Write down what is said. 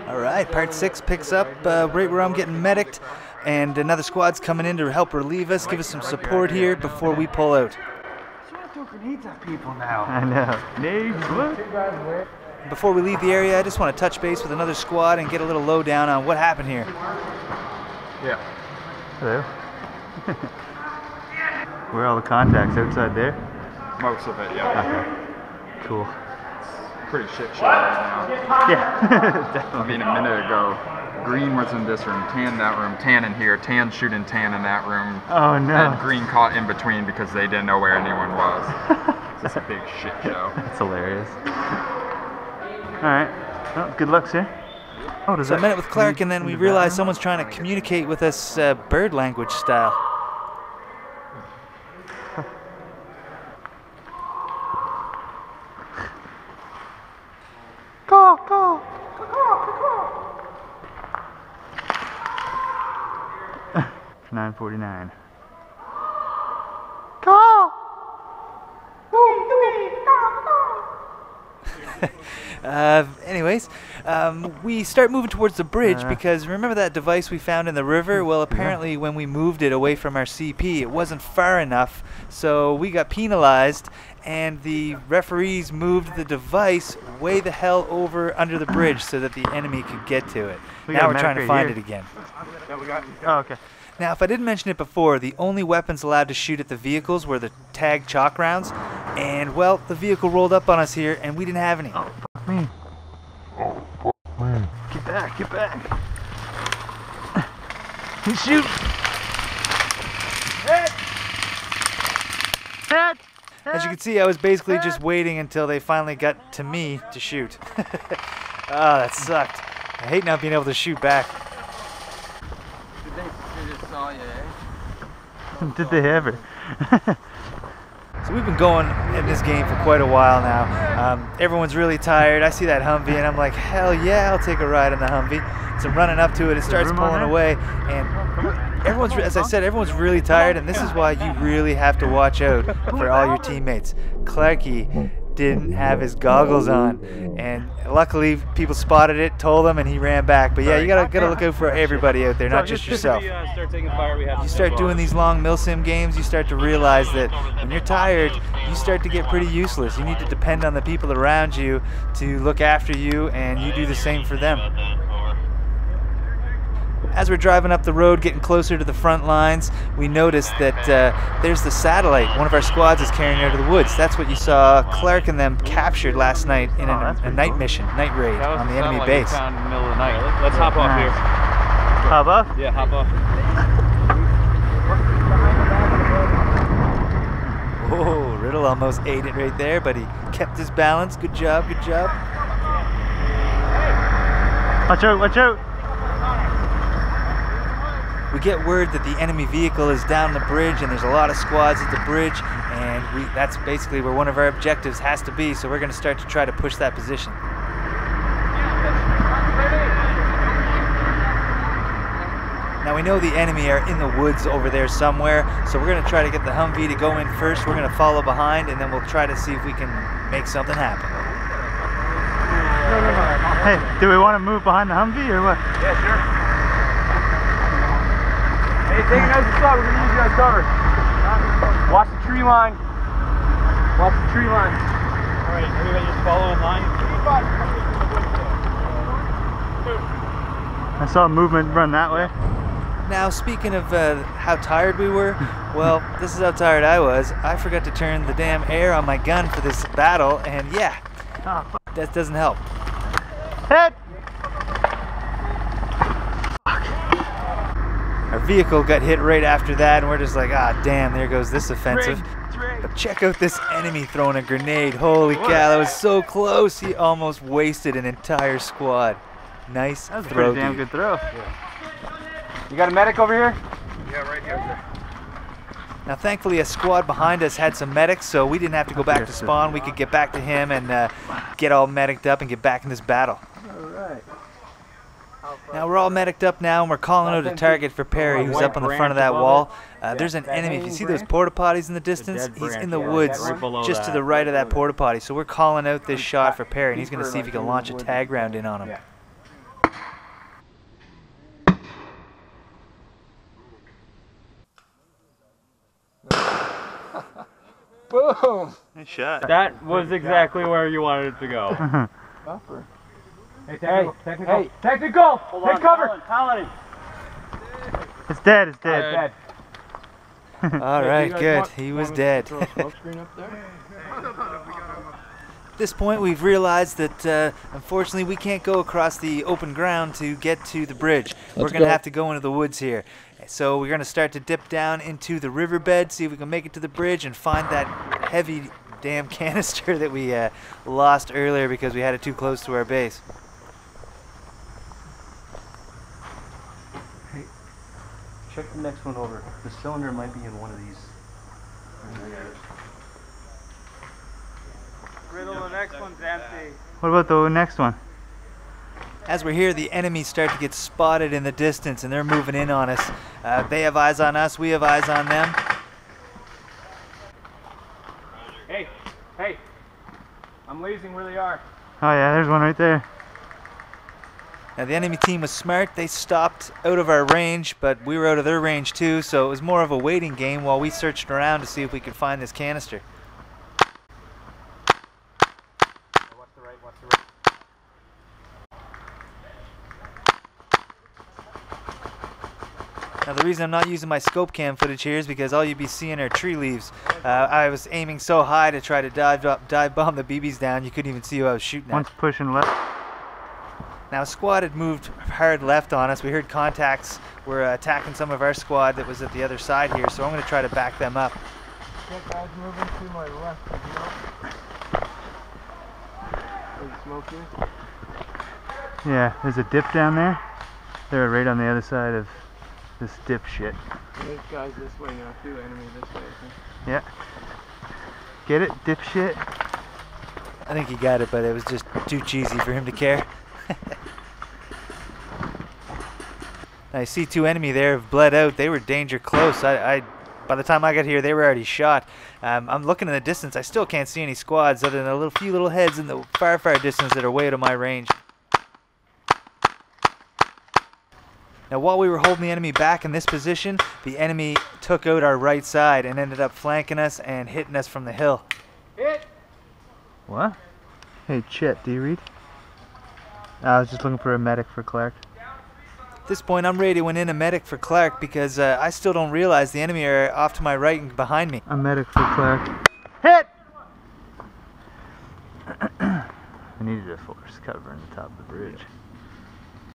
Alright, part 6 picks up right where I'm getting medicked, and another squad's coming in to help relieve us, give us some support here before we pull out. I know. Nades, before we leave the area, I just want to touch base with another squad and get a little lowdown on what happened here. Yeah. Hello. Where are all the contacts? Outside there? Most of it, yeah. Okay. Cool. Pretty shit show right now. Yeah, definitely. I mean, a minute ago, green was in this room, tan that room, tan in here, tan shooting tan in that room. Oh no. And green caught in between because they didn't know where anyone was. It's just a big shit show. That's hilarious. Alright. Well, good luck, sir. Oh, does so I met with Clark, and then we realized someone's trying to communicate with us bird language style. Caw, caw. 9:49. Caw. Anyways, we start moving towards the bridge because remember that device we found in the river? Well, apparently when we moved it away from our CP, it wasn't far enough, so we got penalized, and the referees moved the device way the hell over under the bridge so that the enemy could get to it. Now we're trying to find it again. Oh, okay. Now, if I didn't mention it before, the only weapons allowed to shoot at the vehicles were the tag chalk rounds, and, well, the vehicle rolled up on us here, and we didn't have any. Oh, fuck me. Oh, fuck me. Get back, get back. Shoot! Hit! Hit! As you can see, I was basically just waiting until they finally got to me to shoot. Oh, that sucked. I hate not being able to shoot back. Did they ever? So we've been going in this game for quite a while now. Everyone's really tired. I see that Humvee and I'm like, hell yeah, I'll take a ride on the Humvee. So I'm running up to it, it starts pulling away, and everyone's, as I said, everyone's really tired, and this is why you really have to watch out for all your teammates. Clarky didn't have his goggles on, and luckily people spotted it, told him, and he ran back. But yeah, you gotta look out for everybody out there, not just yourself. You start doing these long Milsim games, you start to realize that when you're tired, you start to get pretty useless. You need to depend on the people around you to look after you, and you do the same for them. As we're driving up the road, getting closer to the front lines, we noticed that there's the satellite one of our squads is carrying out of the woods. That's what you saw Clark and them captured last night in a night mission, night raid on the enemy base. Found in the middle of the night. Let's hop off here. Hop off? Yeah, hop off. Whoa, Riddle almost ate it right there, but he kept his balance. Good job, good job. Watch out, watch out! We get word that the enemy vehicle is down the bridge, and there's a lot of squads at the bridge, and that's basically where one of our objectives has to be, so we're going to start to try to push that position. Now we know the enemy are in the woods over there somewhere, so we're going to try to get the Humvee to go in first. We're going to follow behind, and then we'll try to see if we can make something happen. Hey, do we want to move behind the Humvee or what? Yeah, sure. Hey, take a nice shot. We're going to use you as cover. Watch the tree line. Watch the tree line. All right, everybody just follow in line. I saw a movement run that way. Now, speaking of how tired we were, well, this is how tired I was. I forgot to turn the damn air on my gun for this battle, and yeah, that doesn't help. Hit! Our vehicle got hit right after that, and we're just like, ah, damn, there goes this offensive. But check out this enemy throwing a grenade. Holy cow, that was so close. He almost wasted an entire squad. Nice throw, That was a pretty damn good throw. Yeah. You got a medic over here? Yeah, right here, sir. Now, thankfully, a squad behind us had some medics, so we didn't have to go back to spawn. We could get back to him and get all mediced up and get back in this battle. Alright. Now we're all mediced up now, and we're calling out a target for Perry, who's up on the front of that wall. There's an enemy. If you see those porta potties in the distance, he's in the woods just to the right of that porta potty. So we're calling out this shot for Perry, and he's going to see if he can launch a tag round in on him. Boom! Nice shot. That was exactly where you wanted it to go. Upper. Hey, technical. Hey, technical! Hold Take on, cover! Paladin. It's dead, it's dead. Dead. All right, good. He was dead. Throw a smoke screen up there. At this point, we've realized that unfortunately we can't go across the open ground to get to the bridge. We're going to have to go into the woods here. So we're going to start to dip down into the riverbed, see if we can make it to the bridge and find that heavy damn canister that we lost earlier because we had it too close to our base. Hey, check the next one over. The cylinder might be in one of these. Riddle, the next one's empty. What about the next one? As we're here, the enemies start to get spotted in the distance and they're moving in on us. They have eyes on us, we have eyes on them. Hey, hey. I'm lasing where they are. Oh yeah, there's one right there. Now the enemy team was smart. They stopped out of our range, but we were out of their range too, so it was more of a waiting game while we searched around to see if we could find this canister. Watch the right, watch the right. Now the reason I'm not using my scope cam footage here is because all you'd be seeing are tree leaves. I was aiming so high to try to dive bomb the BBs down, you couldn't even see who I was shooting at. One's pushing left. Now a squad had moved hard left on us. We heard contacts were attacking some of our squad that was at the other side here, so I'm going to try to back them up. That guy's moving to my left. Is it smoking? Yeah, there's a dip down there. They're right on the other side of this dipshit. This guy's this way now too, enemy this way, I think. Yeah. Get it, dipshit? I think he got it, but it was just too cheesy for him to care. I see two enemy there have bled out. They were danger close. By the time I got here, they were already shot. I'm looking in the distance. I still can't see any squads other than a few little heads in the far distance that are way out of my range. Now while we were holding the enemy back in this position, the enemy took out our right side and ended up flanking us and hitting us from the hill. Hit! What? Hey, Chet, do you read? I was just looking for a medic for Clark. At this point, I'm radioing in a medic for Clark because I still don't realize the enemy are off to my right and behind me. A medic for Clark. Hit! I needed a force cover on the top of the bridge.